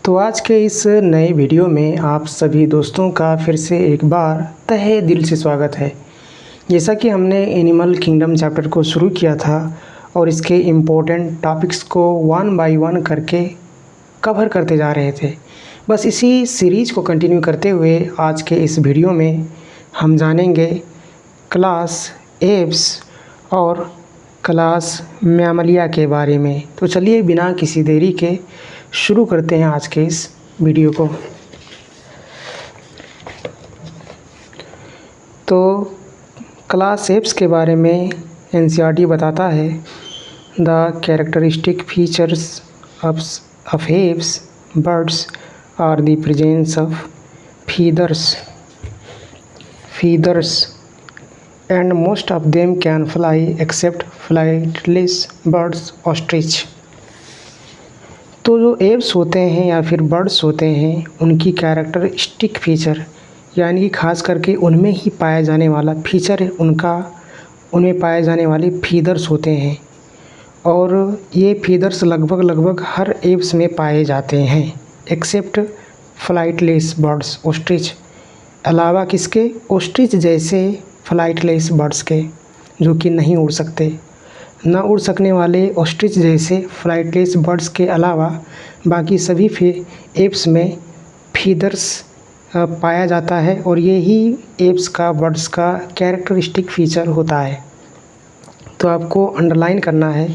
तो आज के इस नए वीडियो में आप सभी दोस्तों का फिर से एक बार तहे दिल से स्वागत है। जैसा कि हमने एनिमल किंगडम चैप्टर को शुरू किया था और इसके इम्पोर्टेंट टॉपिक्स को वन बाय वन करके कवर करते जा रहे थे, बस इसी सीरीज़ को कंटिन्यू करते हुए आज के इस वीडियो में हम जानेंगे क्लास एप्स और क्लास मैमलिया के बारे में। तो चलिए बिना किसी देरी के शुरू करते हैं आज के इस वीडियो को। तो क्लास एप्स के बारे में एनसीईआरटी बताता है, the characteristic features of aves birds are the presence of feathers and most of them can fly except flightless birds ostrich। तो जो एप्स होते हैं या फिर बर्ड्स होते हैं, उनकी कैरेक्टरिस्टिक फीचर यानी कि खास करके उनमें ही पाया जाने वाला फीचर उनमें पाए जाने वाले फीदर्स होते हैं और ये फीदर्स लगभग हर एप्स में पाए जाते हैं एक्सेप्ट फ्लाइटलेस बर्ड्स ऑस्ट्रिच, अलावा किसके? ऑस्ट्रिच जैसे फ्लाइटलेस बर्ड्स के, जो कि नहीं उड़ सकते। ना उड़ सकने वाले ऑस्ट्रिच जैसे फ्लाइटलेस बर्ड्स के अलावा बाकी सभी एप्स में फीदर्स पाया जाता है और यही एप्स का बर्ड्स का कैरेक्टरिस्टिक फीचर होता है। तो आपको अंडरलाइन करना है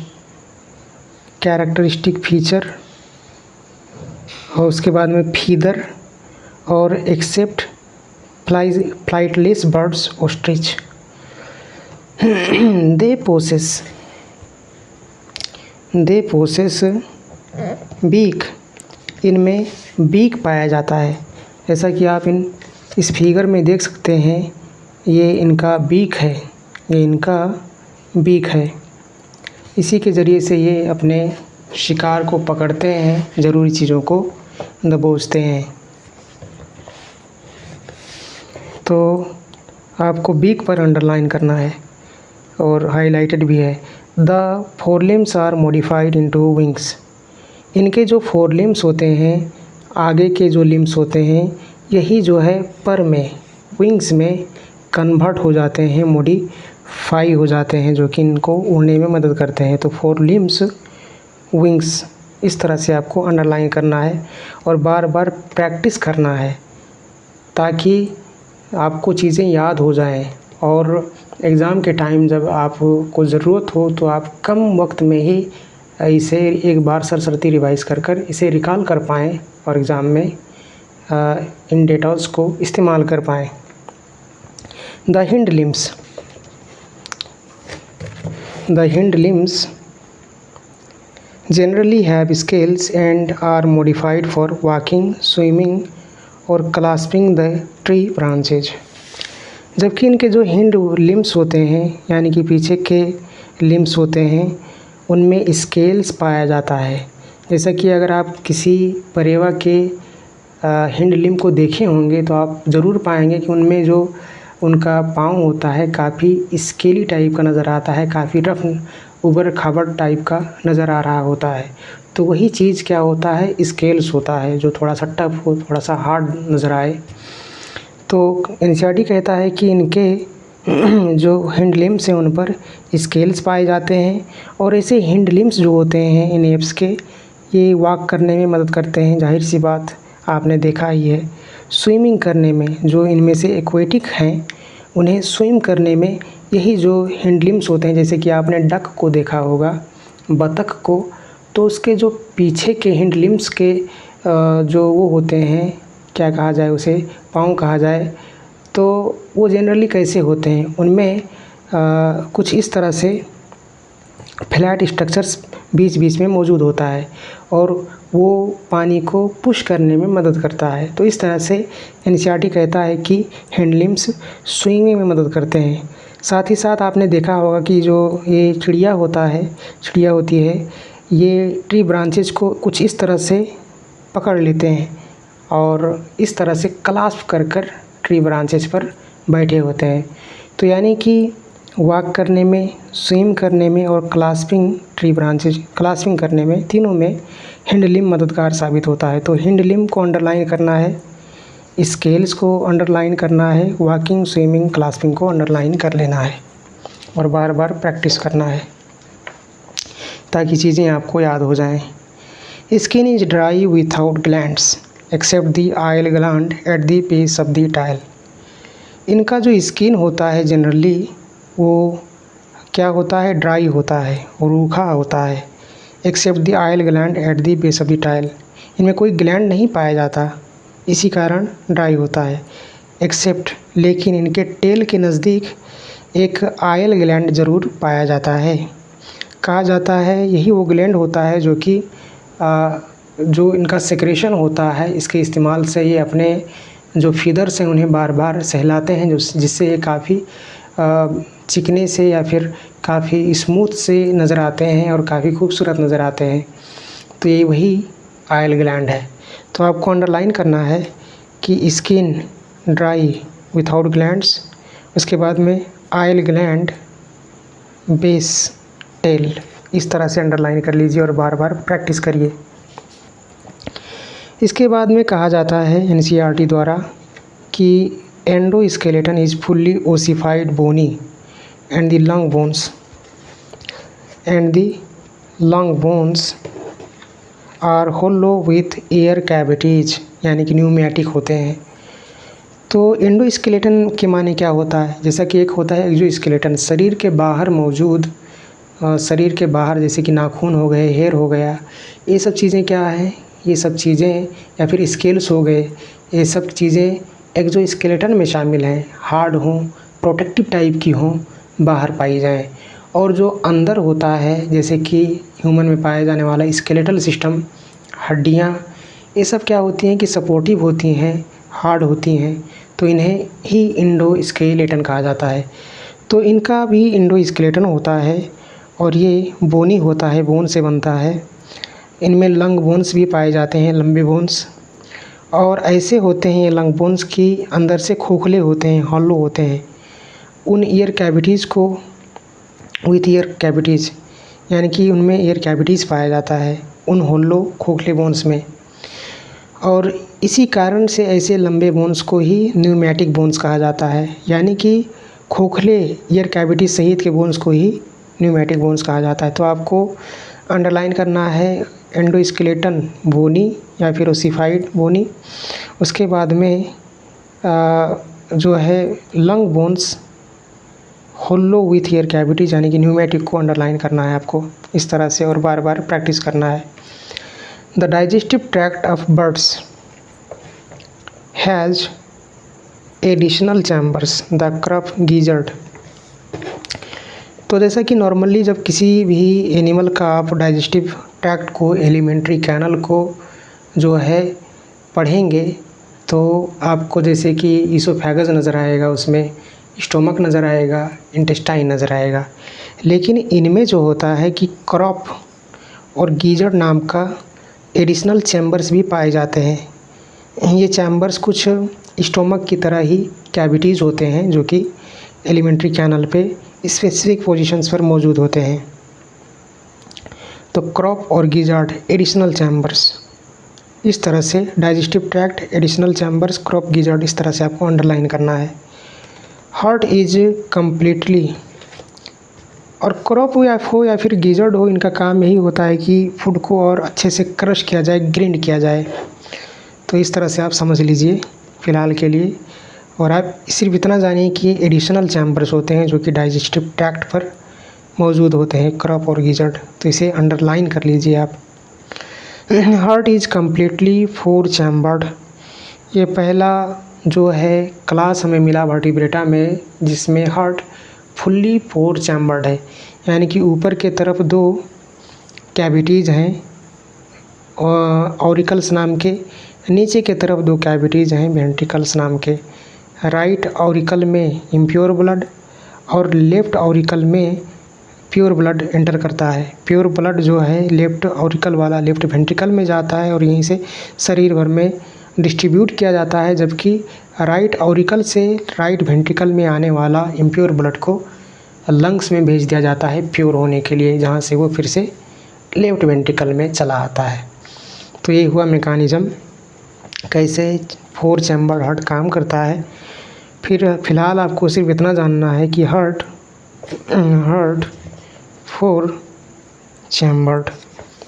कैरेक्टरिस्टिक फीचर और उसके बाद में फीदर और एक्सेप्ट फ्लाइटलेस बर्ड्स ऑस्ट्रिच। दे पोसेस बीक, इनमें बीक पाया जाता है। जैसा कि आप इस फिगर में देख सकते हैं, ये इनका बीक है, ये इनका बीक है। इसी के ज़रिए से ये अपने शिकार को पकड़ते हैं, ज़रूरी चीज़ों को दबोचते हैं। तो आपको बीक पर अंडरलाइन करना है और हाईलाइटेड भी है। The forelimbs are modified into wings, इनके जो फोरलिम्स होते हैं, आगे के जो लिम्स होते हैं, यही जो है पर में विंग्स में कन्वर्ट हो जाते हैं, मॉडिफाई हो जाते हैं, जो कि इनको उड़ने में मदद करते हैं। तो फोरलिम्स विंग्स, इस तरह से आपको अंडरलाइन करना है और बार बार प्रैक्टिस करना है ताकि आपको चीज़ें याद हो जाएं और एग्ज़ाम के टाइम जब आपको ज़रूरत हो तो आप कम वक्त में ही इसे एक बार सरसरती रिवाइज़ कर इसे रिकॉल कर पाएँ और एग्ज़ाम में इन डेटास को इस्तेमाल कर पाएँ। The hind limbs generally have scales and are modified for walking, swimming और clasping the tree branches। जबकि इनके जो हिंड लिम्स होते हैं यानी कि पीछे के लिम्स होते हैं, उनमें स्केल्स पाया जाता है। जैसा कि अगर आप किसी परेवा के हिंड लिम को देखे होंगे तो आप ज़रूर पाएंगे कि उनमें जो उनका पाँव होता है काफ़ी स्केली टाइप का नज़र आता है, काफ़ी रफ उबड़ खाबड़ टाइप का नज़र आ रहा होता है। तो वही चीज़ क्या होता है? स्केल्स होता है, जो थोड़ा सा टफ हो, थोड़ा सा हार्ड नज़र आए। तो एनसीईआरटी कहता है कि इनके जो हिंड लिम्स हैं उन पर स्केल्स पाए जाते हैं और ऐसे हिंड लिम्स जो होते हैं इन एप्स के, ये वॉक करने में मदद करते हैं। जाहिर सी बात आपने देखा ही है। स्विमिंग करने में, जो इनमें से एक्वेटिक हैं, उन्हें स्विम करने में यही जो हिंड लिम्स होते हैं, जैसे कि आपने डक को देखा होगा, बतख को, तो उसके जो पीछे के हिंड लिम्स के जो वो होते हैं, क्या कहा जाए उसे, पाँव कहा जाए, तो वो जनरली कैसे होते हैं? उनमें कुछ इस तरह से फ्लैट स्ट्रक्चर्स बीच बीच में मौजूद होता है और वो पानी को पुश करने में मदद करता है। तो इस तरह से एनसीईआरटी कहता है कि हिंड लिम्स स्विमिंग में मदद करते हैं। साथ ही साथ आपने देखा होगा कि जो ये चिड़िया होती है, ये ट्री ब्रांचेज को कुछ इस तरह से पकड़ लेते हैं और इस तरह से क्लास्प कर ट्री ब्रांचेज पर बैठे होते हैं। तो यानी कि वॉक करने में, स्विम करने में और क्लास्पिंग करने में, तीनों में हिंड लिम्ब मददगार साबित होता है। तो हिंड लिम्ब को अंडरलाइन करना है, स्केल्स को अंडरलाइन करना है, वॉकिंग, स्विमिंग, क्लास्पिंग को अंडरलाइन कर लेना है और बार बार प्रैक्टिस करना है ताकि चीज़ें आपको याद हो जाएं। Skin is dry without glands except the oil gland at the base of the tail. इनका जो स्किन होता है जनरली वो क्या होता है, ड्राई होता है और रूखा होता है। Except the oil gland at the base of the tail, इनमें कोई ग्लैंड नहीं पाया जाता, इसी कारण ड्राई होता है। एक्सेप्ट, लेकिन इनके टेल के नज़दीक एक ऑयल ग्लैंड ज़रूर पाया जाता है। कहा जाता है यही वो ग्लैंड होता है जो कि जो इनका सेक्रेशन होता है, इसके इस्तेमाल से ये अपने जो फीदर्स हैं उन्हें बार बार सहलाते हैं, जिससे ये काफ़ी चिकने से या फिर काफ़ी स्मूथ से नज़र आते हैं और काफ़ी खूबसूरत नज़र आते हैं। तो ये वही ऑयल ग्लैंड है। तो आपको अंडरलाइन करना है कि स्किन ड्राई विथआउट ग्लैंड्स, उसके बाद में ऑयल ग्लैंड, बेस, टेल, इस तरह से अंडरलाइन कर लीजिए और बार बार प्रैक्टिस करिए। इसके बाद में कहा जाता है एनसीईआरटी द्वारा कि endoskeleton is fully ossified bony and the lung bones are hollow with air cavities, यानी कि न्यूमैटिक होते हैं। तो एंडोस्केलेटन के माने क्या होता है, जैसा कि एक होता है एक्सोस्केलेटन, शरीर के बाहर मौजूद, शरीर के बाहर जैसे कि नाखून हो गए, हेयर हो गया, ये सब चीज़ें क्या हैं, ये सब चीज़ें या फिर स्केल्स हो गए, ये सब चीज़ें एक्सोस्केलेटन में शामिल हैं। हार्ड हों, प्रोटेक्टिव टाइप की हों, बाहर पाई जाएं। और जो अंदर होता है जैसे कि ह्यूमन में पाया जाने वाला स्केलेटल सिस्टम, हड्डियाँ, ये सब क्या होती हैं कि सपोर्टिव होती हैं, हार्ड होती हैं, तो इन्हें ही एंडोस्केलेटन कहा जाता है। तो इनका भी एंडोस्केलेटन होता है और ये बोनी होता है, बोन से बनता है। इनमें लंग बोन्स भी पाए जाते हैं, लंबे बोन्स, और ऐसे होते हैं ये लंग बोन्स की अंदर से खोखले होते हैं, हॉलो होते हैं। उन ईयर कैविटीज़ को विथ ईयर कैविटीज़, यानी कि उनमें ईयर कैविटीज़ पाया जाता है उन होलो खोखले बोन्स में, और इसी कारण से ऐसे लंबे बोन्स को ही न्यूमैटिक बोन्स कहा जाता है। यानी कि खोखले ईयर कैविटी सहित के बोन्स को ही न्यूमैटिक बोन्स कहा जाता है। तो आपको अंडरलाइन करना है एंडोस्केलेटन बोनी या फिर ओसिफाइड बोनी, उसके बाद में जो है lung bones hollow with air cavities, यानी कि न्यूमैटिक को अंडरलाइन करना है आपको इस तरह से और बार बार प्रैक्टिस करना है। The digestive tract of birds has additional chambers, the crop gizzard. तो जैसा कि नॉर्मली जब किसी भी एनिमल का आप डाइजेस्टिव ट्रैक्ट को, एलिमेंट्री कैनल को जो है पढ़ेंगे तो आपको जैसे कि ईसोफेगस नज़र आएगा, उसमें स्टोमक नज़र आएगा, इंटेस्टाइन नज़र आएगा। लेकिन इनमें जो होता है कि क्रॉप और गीजर नाम का एडिशनल चैम्बर्स भी पाए जाते हैं। ये चैम्बर्स कुछ स्टोमक की तरह ही कैविटीज़ होते हैं जो कि एलिमेंट्री कैनल पे स्पेसिफिक पोजीशंस पर मौजूद होते हैं। तो क्रॉप और गिजार्ड एडिशनल चैम्बर्स, इस तरह से digestive tract, additional chambers, crop, gizzard, इस तरह से आपको अंडरलाइन करना है। हार्ट इज कम्प्लीटली, और क्रॉप हो या फिर गिजार्ड हो, इनका काम यही होता है कि फूड को और अच्छे से क्रश किया जाए, ग्राइंड किया जाए। तो इस तरह से आप समझ लीजिए फ़िलहाल के लिए। और आप सिर्फ इतना जानिए कि एडिशनल चैम्बर्स होते हैं जो कि डाइजेस्टिव ट्रैक्ट पर मौजूद होते हैं, क्रॉप और गिजार्ड, तो इसे अंडरलाइन कर लीजिए आप। हार्ट इज़ कम्प्लीटली 4 चैम्बर्ड, ये पहला जो है क्लास हमें मिला वर्टिब्रेटा में जिसमें हार्ट फुल्ली 4 चैम्बर्ड है, यानी कि ऊपर के तरफ 2 कैविटीज़ हैं ऑरिकल्स नाम के, नीचे के तरफ 2 कैविटीज़ हैं वेंट्रिकल्स नाम के। राइट ऑरिकल में इम्प्योर ब्लड और लेफ़्ट ऑरिकल में प्योर ब्लड एंटर करता है। प्योर ब्लड जो है लेफ़्ट ऑरिकल वाला लेफ़्ट वेंट्रिकल में जाता है और यहीं से शरीर भर में डिस्ट्रीब्यूट किया जाता है, जबकि राइट ऑरिकल से राइट वेंट्रिकल में आने वाला इम्प्योर ब्लड को लंग्स में भेज दिया जाता है प्योर होने के लिए, जहाँ से वो फिर से लेफ्ट वेंट्रिकल में चला आता है। तो ये हुआ मैकेनिज़्म कैसे 4 चैम्बर हार्ट काम करता है। फिर फ़िलहाल आपको सिर्फ इतना जानना है कि हार्ट 4 चैम्बर्ड,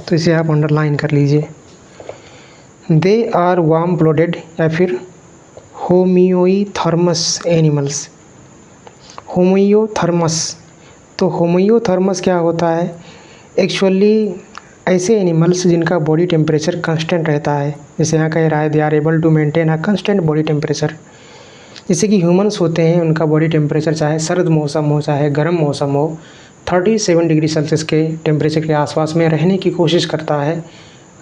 तो इसे आप अंडरलाइन कर लीजिए। दे आर वार्म ब्लडेड या फिर होमियोथर्मस एनिमल्स। होमियोथर्मस, तो होमियोथर्मस क्या होता है? एक्चुअली ऐसे एनिमल्स जिनका बॉडी टेम्परेचर कांस्टेंट रहता है, जैसे यहाँ कह रहा है they are able to maintain a constant body temperature. जैसे कि ह्यूमंस होते हैं, उनका बॉडी टेम्परेचर चाहे सर्द मौसम हो चाहे गर्म मौसम हो 37 डिग्री सेल्सियस के टेम्परेचर के आसपास में रहने की कोशिश करता है।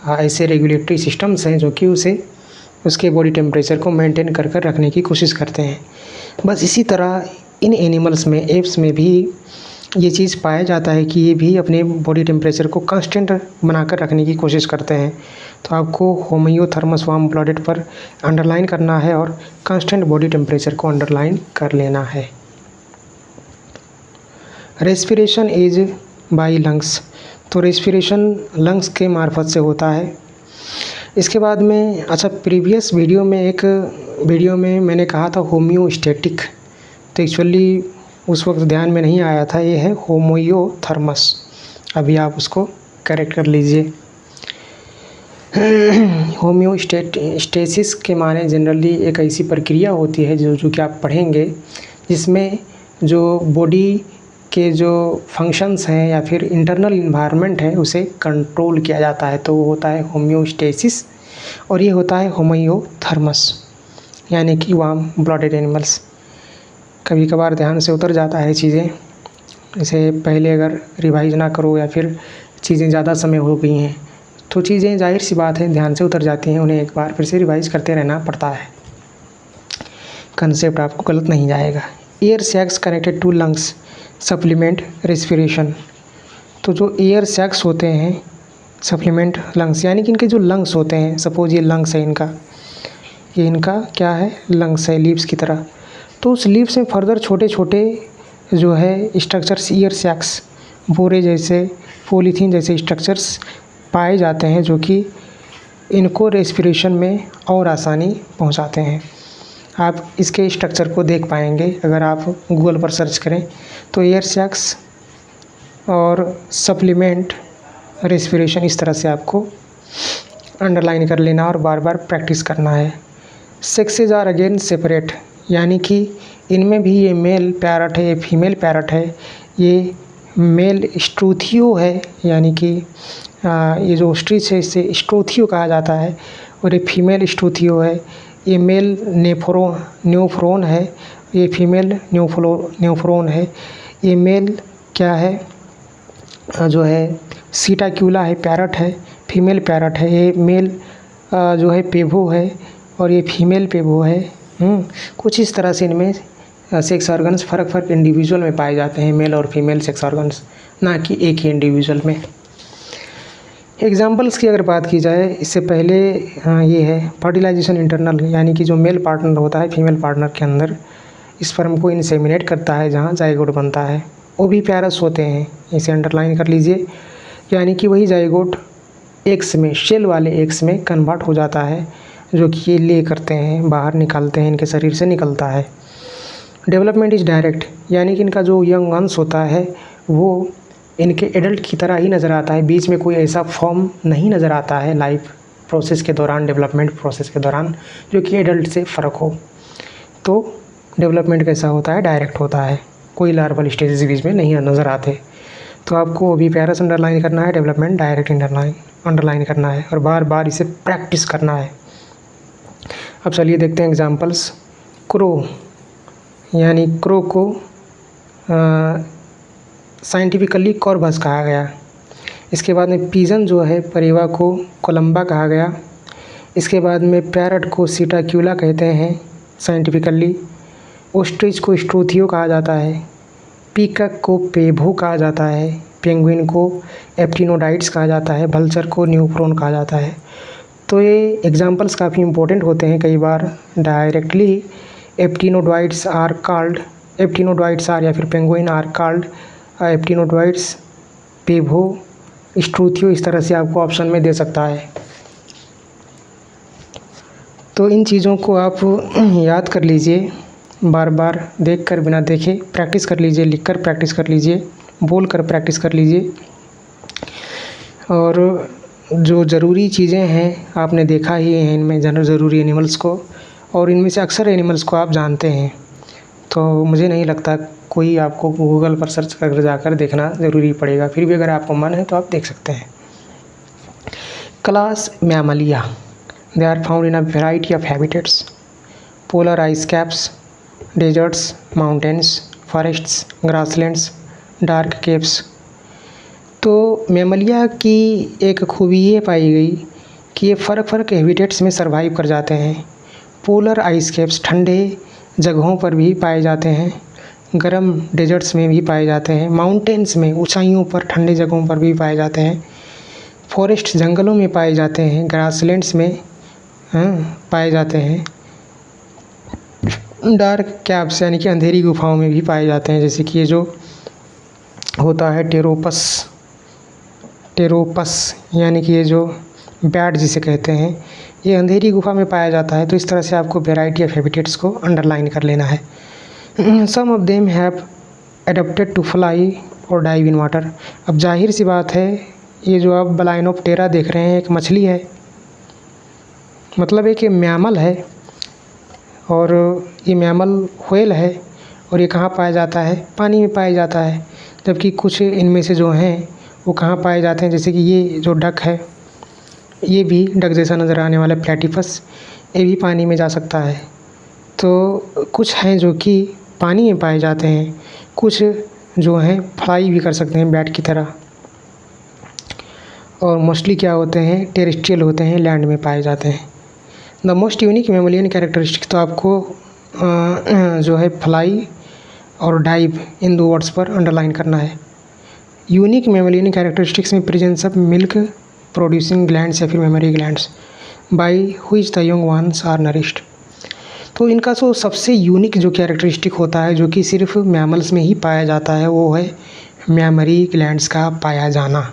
ऐसे रेगुलेटरी सिस्टम्स हैं जो कि उसे उसके बॉडी टेम्परेचर को मेंटेन कर रखने की कोशिश करते हैं। बस इसी तरह इन एनिमल्स में, एप्स में भी ये चीज़ पाया जाता है कि ये भी अपने बॉडी टेम्परेचर को कांस्टेंट बनाकर रखने की कोशिश करते हैं। तो आपको होमियोथर्मस वार्म ब्लडेड पर अंडरलाइन करना है और कांस्टेंट बॉडी टेम्परेचर को अंडरलाइन कर लेना है। रेस्पिरेशन इज बाय लंग्स, तो रेस्पिरेशन लंग्स के मार्फत से होता है। इसके बाद में प्रीवियस वीडियो में मैंने कहा था होम्योस्टैटिक, तो एक्चुअली उस वक्त ध्यान में नहीं आया था, ये है होमियोथर्मस। अभी आप उसको करेक्ट कर लीजिए। होमियोस्टेसिस के माने जनरली एक ऐसी प्रक्रिया होती है जो कि आप पढ़ेंगे, जिसमें जो बॉडी के जो फंक्शंस हैं या फिर इंटरनल इन्वायरमेंट है उसे कंट्रोल किया जाता है, तो वो होता है होमियोस्टेसिस। और ये होता है होमियोथर्मस, यानी कि वार्म ब्लडेड एनिमल्स। कभी कभार ध्यान से उतर जाता है चीज़ें, जैसे पहले अगर रिवाइज ना करो या फिर चीज़ें ज़्यादा समय हो गई हैं तो चीज़ें जाहिर सी बात है ध्यान से उतर जाती हैं, उन्हें एक बार फिर से रिवाइज करते रहना पड़ता है। कंसेप्ट आपको गलत नहीं जाएगा। Air sacs connected to lungs supplement respiration, तो जो एयर सैक्स होते हैं सप्लीमेंट लंग्स, यानी कि इनके जो लंग्स होते हैं, सपोज ये लंग्स है इनका, ये इनका क्या है? लंग्स है, लीव्स की तरह। तो उस लीव्स में फर्दर छोटे छोटे जो है स्ट्रक्चर्स, एयर सैक्स, बोरे जैसे, पॉलीथीन जैसे स्ट्रक्चर्स पाए जाते हैं, जो कि इनको रेस्पिरेशन में और आसानी पहुंचाते हैं। आप इसके स्ट्रक्चर को देख पाएंगे अगर आप गूगल पर सर्च करें तो। एयर सैक्स और सप्लीमेंट रेस्पिरेशन, इस तरह से आपको अंडरलाइन कर लेना और बार बार प्रैक्टिस करना है। सेक्सेस आर अगेन सेपरेट, यानी कि इनमें भी ये मेल पैरट है, ये फीमेल पैरट है। ये मेल स्ट्रूथियो है, यानी कि ये जो ओस्ट्रिच है इसे स्ट्रूथियो कहा जाता है, और ये फीमेल स्ट्रूथियो है। ये मेल न्यूफ्रोन है, ये फीमेल न्यूफ्रोन है। ये मेल क्या है? जो है सीटाक्यूला है, पैरट है, फीमेल पैरट है। ये मेल जो है पेवो है और ये फीमेल पेवो है। कुछ इस तरह से इनमें सेक्स ऑर्गन्स फ़र्क इंडिविजुअल में पाए जाते हैं, मेल और फीमेल सेक्स ऑर्गन्स, ना कि एक ही इंडिविजुअल में। एग्जाम्पल्स की अगर बात की जाए इससे पहले, ये है फर्टिलाइजेशन इंटरनल, यानी कि जो मेल पार्टनर होता है फीमेल पार्टनर के अंदर स्पर्म को इंसेमिनेट करता है, जहाँ जाइगोट बनता है, वो भी पैरस होते हैं, इसे अंडरलाइन कर लीजिए। यानी कि वही जाइगोट एग्स में, शेल वाले एग्स में कन्वर्ट हो जाता है, जो कि ये ले करते हैं, बाहर निकालते हैं, इनके शरीर से निकलता है। डेवलपमेंट इज़ डायरेक्ट, यानी कि इनका जो यंग अंश होता है वो इनके एडल्ट की तरह ही नज़र आता है, बीच में कोई ऐसा फॉर्म नहीं नज़र आता है लाइफ प्रोसेस के दौरान, डेवलपमेंट प्रोसेस के दौरान, जो कि एडल्ट से फ़र्क हो। तो डेवलपमेंट कैसा होता है? डायरेक्ट होता है, कोई लार्वल स्टेजेस बीच में नहीं नज़र आते। तो आपको अभी पैरस अंडरलाइन करना है, डेवलपमेंट डायरेक्ट अंडरलाइन करना है और बार बार इसे प्रैक्टिस करना है। अब चलिए देखते हैं एग्जांपल्स। क्रो, यानी क्रो को साइंटिफिकली कॉर्वस कहा गया। इसके बाद में पिजन जो है, परेवा को कोलंबा कहा गया। इसके बाद में पैरट को सीटाक्यूला कहते हैं साइंटिफिकली। ओस्ट्रिच को स्ट्रूथियो कहा जाता है। पीकक को पेभो कहा जाता है। पेंगुइन को एप्टिनोडाइट्स कहा जाता है। वल्चर को न्यूफ्रोन कहा जाता है। तो ये एग्जांपल्स काफ़ी इंपॉर्टेंट होते हैं। कई बार डायरेक्टली एप्टिनोडाइट्स आर या फिर पेंगुइन आर कॉल्ड एप्टिनोडाइट्स, पेभो, स्ट्रूथियो, इस तरह से आपको ऑप्शन में दे सकता है। तो इन चीज़ों को आप याद कर लीजिए, बार बार देख कर बिना देखे प्रैक्टिस कर लीजिए, लिख कर प्रैक्टिस कर लीजिए, बोल कर प्रैक्टिस कर लीजिए। और जो ज़रूरी चीज़ें हैं आपने देखा ही है इनमें ज़रूरी एनिमल्स को, और इनमें से अक्सर एनिमल्स को आप जानते हैं। तो मुझे नहीं लगता कोई आपको गूगल पर सर्च कर जाकर देखना ज़रूरी पड़ेगा, फिर भी अगर आपको मन है तो आप देख सकते हैं। Class Mammalia, they are found in a variety of habitats, polar ice caps, deserts, mountains, forests, grasslands, dark caves. तो मैमलिया की एक खूबी ये पाई गई कि ये फ़र्क हैबिटेट्स में सर्वाइव कर जाते हैं। पोलर आइस कैप्स ठंडे जगहों पर भी पाए जाते हैं, गर्म डेजर्ट्स में भी पाए जाते हैं, माउंटेन्स में ऊंचाइयों पर ठंडे जगहों पर भी पाए जाते हैं, फॉरेस्ट जंगलों में पाए जाते हैं, ग्रासलैंड्स में पाए जाते हैं, डार्क कैव्स यानी कि अंधेरी गुफाओं में भी पाए जाते हैं, जैसे कि ये जो होता है टेरोपस यानी कि ये जो बैट जिसे कहते हैं, ये अंधेरी गुफा में पाया जाता है। तो इस तरह से आपको वैरायटी ऑफ हैबिटेट्स को अंडरलाइन कर लेना है। Some of them have adapted to fly और डाइव इन वाटर। अब जाहिर सी बात है, ये जो आप बलाइनोप्टेरा देख रहे हैं एक मछली है, मतलब एक ये मैमल है, और ये मैमल व्हेल है, और ये कहाँ पाया जाता है? पानी में पाया जाता है। जबकि कुछ इनमें से जो हैं वो कहाँ पाए जाते हैं, जैसे कि ये जो डक है, ये भी डक जैसा नज़र आने वाला प्लेटिपस, ये भी पानी में जा सकता है। तो कुछ हैं जो कि पानी में पाए जाते हैं, कुछ जो हैं फ्लाई भी कर सकते हैं बैट की तरह, और मोस्टली क्या होते हैं? टेरेस्ट्रियल होते हैं, लैंड में पाए जाते हैं। द मोस्ट यूनिक मैमलियन कैरेक्टरिस्टिक, तो आपको जो है फ्लाई और डाइव इन दो वर्ड्स पर अंडरलाइन करना है। यूनिक मैमलियन कैरेक्टरिस्टिक्स में presence of milk producing glands या फिर mammary glands by which the young ones are nourished. तो इनका जो सबसे यूनिक जो कैरेक्टरिस्टिक होता है, जो कि सिर्फ मैमल्स में ही पाया जाता है, वो है मेमोरी ग्लैंड्स का पाया जाना।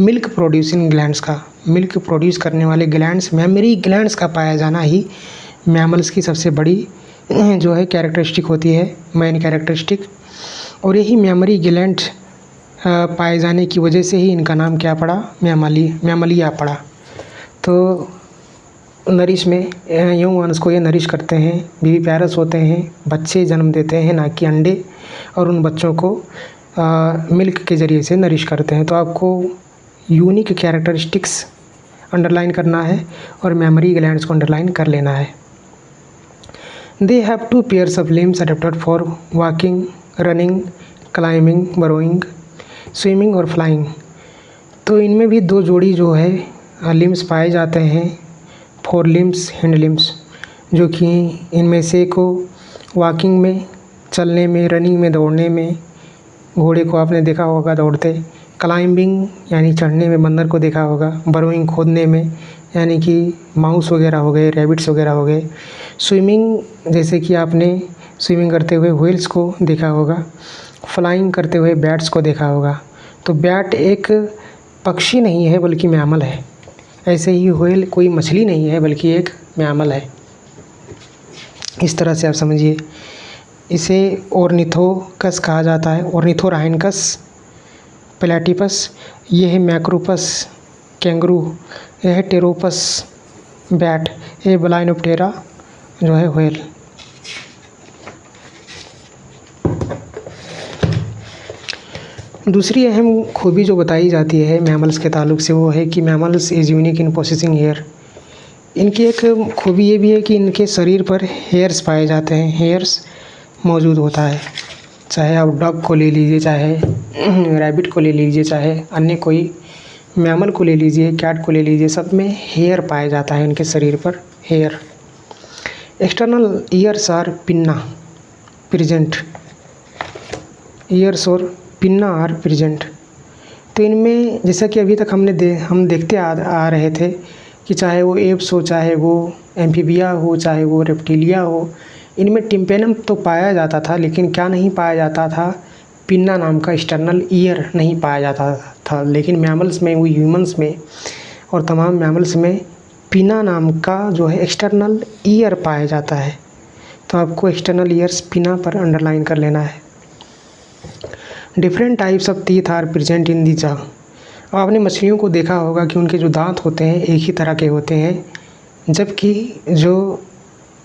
मिल्क प्रोड्यूसिंग ग्लैंड्स का, मिल्क प्रोड्यूस करने वाले ग्लैंड्स, मेमोरी ग्लैंड्स का पाया जाना ही मैमल्स की सबसे बड़ी जो है कैरेक्टरिस्टिक होती है, मेन कैरेक्टरिस्टिक। और यही मेमोरी ग्लैंड पाए जाने की वजह से ही इनका नाम क्या पड़ा? मैमलिया पड़ा। तो नरिश में यंग वंस को ये नरिश करते हैं, बेबी पैरस होते हैं, बच्चे जन्म देते हैं ना कि अंडे, और उन बच्चों को मिल्क के ज़रिए से नरिश करते हैं। तो आपको यूनिक कैरेक्टरिस्टिक्स अंडरलाइन करना है और मेमोरी ग्लैंड्स को अंडरलाइन कर लेना है। They have 2 pairs of limbs adapted for walking, running, climbing, burrowing, swimming और फ्लाइंग। तो इनमें भी 2 जोड़ी जो है लिम्स पाए जाते हैं, फोर लिम्स, हैंड लिम्स, जो कि इनमें से को वॉकिंग में, चलने में, रनिंग में, दौड़ने में, घोड़े को आपने देखा होगा दौड़ते, क्लाइंबिंग यानी चढ़ने में बंदर को देखा होगा, बरोइंग खोदने में यानी कि माउस वगैरह हो गए, रैबिट्स वगैरह हो गए, स्विमिंग जैसे कि आपने स्विमिंग करते हुए व्हेल्स को देखा होगा, फ्लाइंग करते हुए बैट्स को देखा होगा। तो बैट एक पक्षी नहीं है बल्कि मैमल है। ऐसे ही व्हेल कोई मछली नहीं है बल्कि एक मैमल है। इस तरह से आप समझिए। इसे ऑर्निथोकस कहा जाता है, ऑर्निथोराइनकस, प्लेटिपस, ये है मैक्रोपस कैंगरू, यह है टेरोपस बैट, ये बलाइनोप्टेरा जो है व्हेल। दूसरी अहम खूबी जो बताई जाती है मैमल्स के ताल्लुक से, वो है कि mammals is unique in possessing hair. इनकी एक खूबी ये भी है कि इनके शरीर पर हेयर्स पाए जाते हैं, हेयर्स मौजूद होता है। चाहे आप डॉग को ले लीजिए, चाहे रैबिट को ले लीजिए, चाहे अन्य कोई मैमल को ले लीजिए, कैट को ले लीजिए, सब में हेयर पाया जाता है इनके शरीर पर, hair. External ears are pinna present, ears और पिन्ना आर प्रेजेंट। तो इनमें जैसा कि अभी तक हम देखते आ रहे थे कि चाहे वो एप्स हो, चाहे वो एम्फीबिया हो, चाहे वो रेप्टिलिया हो, इनमें टिम्पेनम तो पाया जाता था, लेकिन क्या नहीं पाया जाता था? पिन्ना नाम का एक्सटर्नल ईयर नहीं पाया जाता था। लेकिन मैमल्स में, वो ह्यूमंस में और तमाम मैमल्स में स्पिना नाम का जो है एक्सटर्नल ईयर पाया जाता है। तो आपको एक्सटर्नल ईयर स्पिना पर अंडरलाइन कर लेना है। Different types of teeth are present in the jaw. अब आपने मछलियों को देखा होगा कि उनके जो दांत होते हैं एक ही तरह के होते हैं, जबकि जो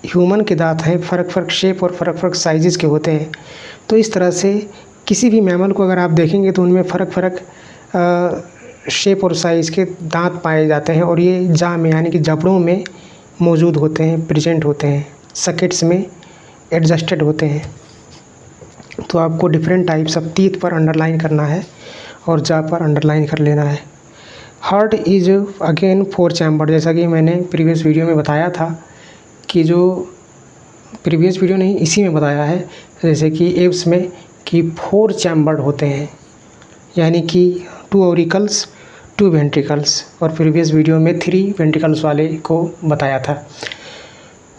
ह्यूमन के दांत हैं फ़र्क शेप और फ़र्क साइज़ के होते हैं। तो इस तरह से किसी भी मैमल को अगर आप देखेंगे तो उनमें फ़र्क शेप और साइज़ के दांत पाए जाते हैं, और ये जाँ में यानी कि जबड़ों में मौजूद होते हैं, प्रेजेंट होते हैं, सकेट्स में एडजस्टेड होते हैं। तो आपको डिफरेंट टाइप्स ऑफ टीथ पर अंडरलाइन करना है और जा पर अंडरलाइन कर लेना है। हार्ट इज़ अगेन 4 चैम्बर, जैसा कि मैंने प्रीवियस वीडियो में बताया था कि जो प्रीवियस वीडियो नहीं इसी में बताया है, जैसे कि एब्स में कि 4 चैम्बर्ड होते हैं, यानी कि 2 ऑरिकल्स 2 वेंट्रिकल्स, और प्रीवियस वीडियो में 3 वेंट्रिकल्स वाले को बताया था,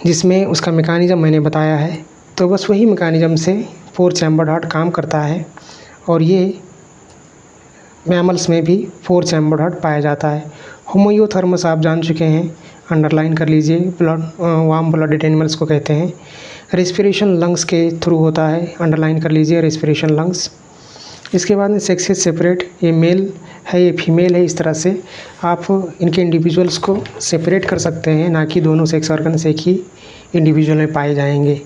जिसमें उसका मैकेनिज़्म मैंने बताया है। तो बस वही मैकेनिज़्म से 4 चैम्बर्ड हार्ट काम करता है, और ये मैमल्स में भी 4 चैम्बर्ड हार्ट पाया जाता है। होम्योथर्मस आप जान चुके हैं, अंडरलाइन कर लीजिए, ब्लड वार्म ब्लडेड एनिमल्स को कहते हैं। रेस्पिरेशन लंग्स के थ्रू होता है, अंडरलाइन कर लीजिए रेस्पिरेशन लंग्स। इसके बाद में सेक्सेस सेपरेट, ये मेल है ये फीमेल है, इस तरह से आप इनके इंडिविजुअल्स को सेपरेट कर सकते हैं, ना कि दोनों सेक्स ऑर्गन्स एक ही इंडिविजुअल में पाए जाएंगे,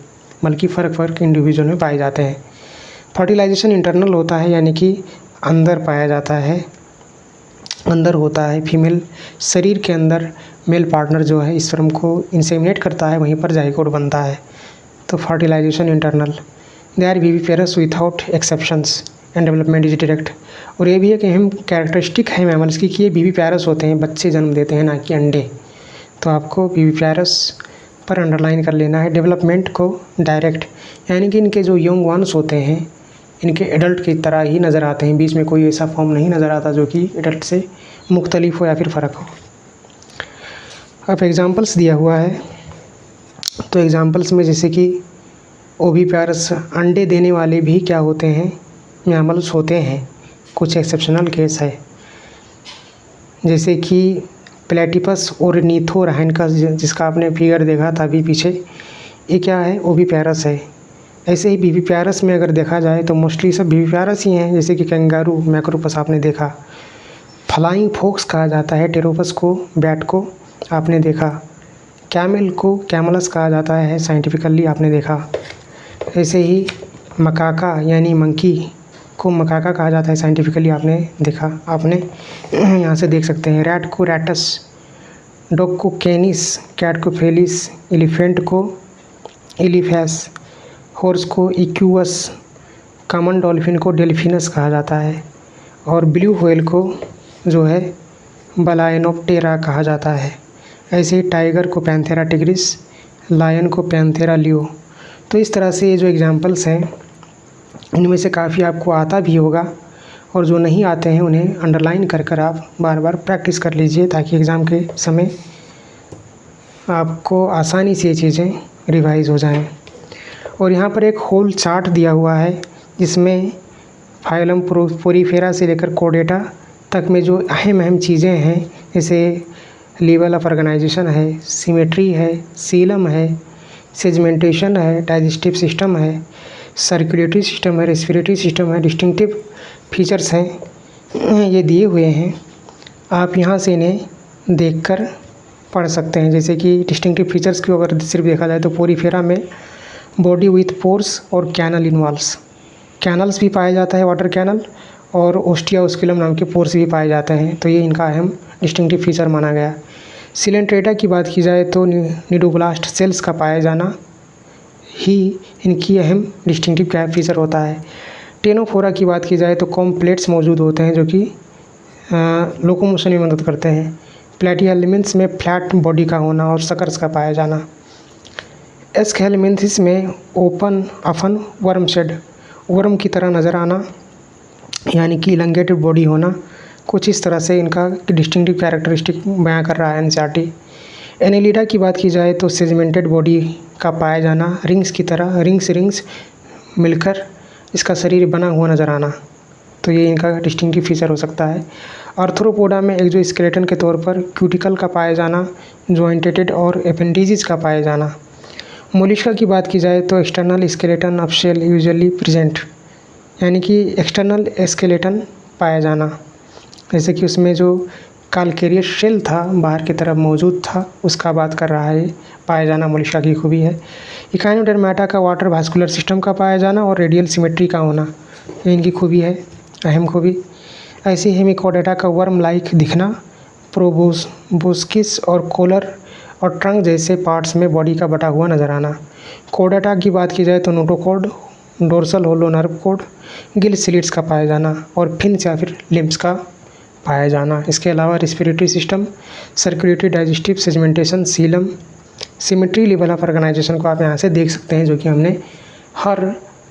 बल्कि फ़र्क इंडिविजुअल में पाए जाते हैं। फर्टिलाइजेशन इंटरनल होता है, यानी कि अंदर पाया जाता है, अंदर होता है। फीमेल शरीर के अंदर मेल पार्टनर जो है स्पर्म को इंसेमिनेट करता है, वहीं पर जाइगोट बनता है। तो fertilization internal. They are viviparous without exceptions and development is direct. और ये भी एक अहम कैरेक्टरिस्टिक है मैमल्स की कि ये विविपेरस होते हैं, बच्चे जन्म देते हैं, ना कि अंडे। तो आपको विविपेरस पर अंडरलाइन कर लेना है। डेवलपमेंट को डायरेक्ट, यानी कि इनके जो यंग वंस होते हैं इनके एडल्ट की तरह ही नज़र आते हैं, बीच में कोई ऐसा फॉर्म नहीं नज़र आता जो कि एडल्ट से मुख्तलिफ हो या फिर फ़र्क हो। अब एग्जांपल्स दिया हुआ है, तो एग्जांपल्स में जैसे कि ओविपेरस अंडे देने वाले भी क्या होते हैं, मैमल्स होते हैं। कुछ एक्सेप्शनल केस है, जैसे कि प्लेटिपस और नीथोरहाइनकस, जिसका आपने फिगर देखा था अभी पीछे, ये क्या है, ओविपेरस है। ऐसे ही विविपेरस में अगर देखा जाए तो मोस्टली सब विविपेरस ही हैं, जैसे कि कैंगारू, मैक्रोपस आपने देखा। फ्लाइंग फॉक्स कहा जाता है टेरोपस को, बैट को आपने देखा। कैमल को कैमलस कहा जाता है साइंटिफिकली, आपने देखा। ऐसे ही मकाका यानी मंकी को मकाका कहा जाता है साइंटिफिकली, आपने देखा। आपने यहाँ से देख सकते हैं। रैट को रैटस, डॉग को कैनिस, कैट को फेलिस, एलिफेंट को एलिफेस, हॉर्स को इक्यूअस, कॉमन डॉल्फिन को डेल्फिनस कहा जाता है, और ब्लू व्हेल को जो है बलायनोप्टेरा कहा जाता है। ऐसे ही टाइगर को पैंथेरा टिग्रिस, लायन को पैंथेरा लियो। तो इस तरह से ये जो एग्जांपल्स हैं इनमें से काफ़ी आपको आता भी होगा, और जो नहीं आते हैं उन्हें अंडरलाइन कर कर आप बार बार प्रैक्टिस कर लीजिए, ताकि एग्ज़ाम के समय आपको आसानी से ये चीज़ें रिवाइज़ हो जाएं। और यहाँ पर एक होल चार्ट दिया हुआ है, जिसमें फाइलम पोरीफेरा से लेकर कोडेटा तक में जो अहम चीज़ें हैं, जैसे लेवल ऑफ ऑर्गेनाइजेशन है, सिमेट्री है, सीलम है, सेगमेंटेशन है, डाइजेस्टिव सिस्टम है, सर्कुलेटरी सिस्टम है, रेस्पिरेटरी सिस्टम है, डिस्टिंक्टिव फीचर्स हैं, ये दिए हुए हैं। आप यहाँ से इन्हें देखकर पढ़ सकते हैं। जैसे कि डिस्टिंक्टिव फीचर्स को अगर सिर्फ देखा जाए तो पोरीफेरा में बॉडी विथ पोर्स और कैनल इन्वॉल्व्स, कैनल्स भी पाया जाता है, वाटर कैनल, और ओस्टिया ओस्कुलम नाम के पोर्स भी पाए जाते हैं। तो ये इनका अहम डिस्टिंक्टिव फीचर माना गया। सिलेंट्रेटा की बात की जाए तो निडोब्लास्ट सेल्स का पाया जाना ही इनकी अहम डिस्टिंक्टिव फीचर होता है। टेनोफोरा की बात की जाए तो कॉम्प्लेट्स मौजूद होते हैं, जो कि लोकोमोशन में मदद करते हैं। प्लेटिहेल्मिन्थ्स में फ्लैट बॉडी का होना और सकर्स का पाया जाना। एस्केल्मिन्थिस में open often worm shaped, worm की तरह नज़र आना, यानी कि इलंगेटेड बॉडी होना। कुछ इस तरह से इनका डिस्टिंक्टिव कैरेक्टरिस्टिक बयां कर रहा है एनसीईआरटी। एनेलिडा की बात की जाए तो सेगमेंटेड बॉडी का पाया जाना, रिंग्स की तरह रिंग्स मिलकर इसका शरीर बना हुआ नज़र आना। तो ये इनका डिस्टिंक्टिव फीचर हो सकता है। आर्थ्रोपोडा में एक्सोस्केलेटन के तौर पर क्यूटिकल का पाया जाना, जॉइंटेड और एपेंडिजेस का पाया जाना। मोलिस्का की बात की जाए तो external skeleton of shell usually present, यानी कि एक्सटर्नल स्केलेटन पाया जाना, जैसे कि उसमें जो कैलकेरियस शेल था बाहर की तरफ मौजूद था, उसका बात कर रहा है, पाया जाना मोलिस्का की खूबी है। इकाइनोडर्माटा का वाटर वास्कुलर सिस्टम का पाया जाना और रेडियल सिमेट्री का होना, ये इनकी खूबी है, अहम खूबी। ऐसे ही हेमिकोडाटा का वर्म लाइक दिखना, प्रोबोस्किस और कोलर और ट्रंक जैसे पार्ट्स में बॉडी का बटा हुआ नजर आना। कोडाटा की बात की जाए तो notochord, dorsal hollow nerve cord, gill slits का पाया जाना और फिन्स या फिर लिम्स का पाया जाना। इसके अलावा respiratory system, circulatory, digestive, segmentation, coelom, symmetry, level of organisation को आप यहाँ से देख सकते हैं, जो कि हमने हर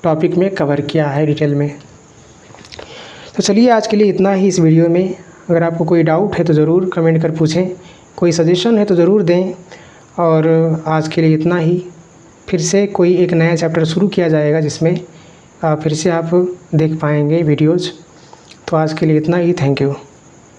टॉपिक में कवर किया है डिटेल में। तो चलिए आज के लिए इतना ही इस वीडियो में। अगर आपको कोई डाउट है तो ज़रूर कमेंट कर पूछें, कोई सजेशन है तो ज़रूर दें। और आज के लिए इतना ही। फिर से कोई एक नया चैप्टर शुरू किया जाएगा जिसमें फिर से आप देख पाएंगे वीडियोज़। तो आज के लिए इतना ही। Thank you.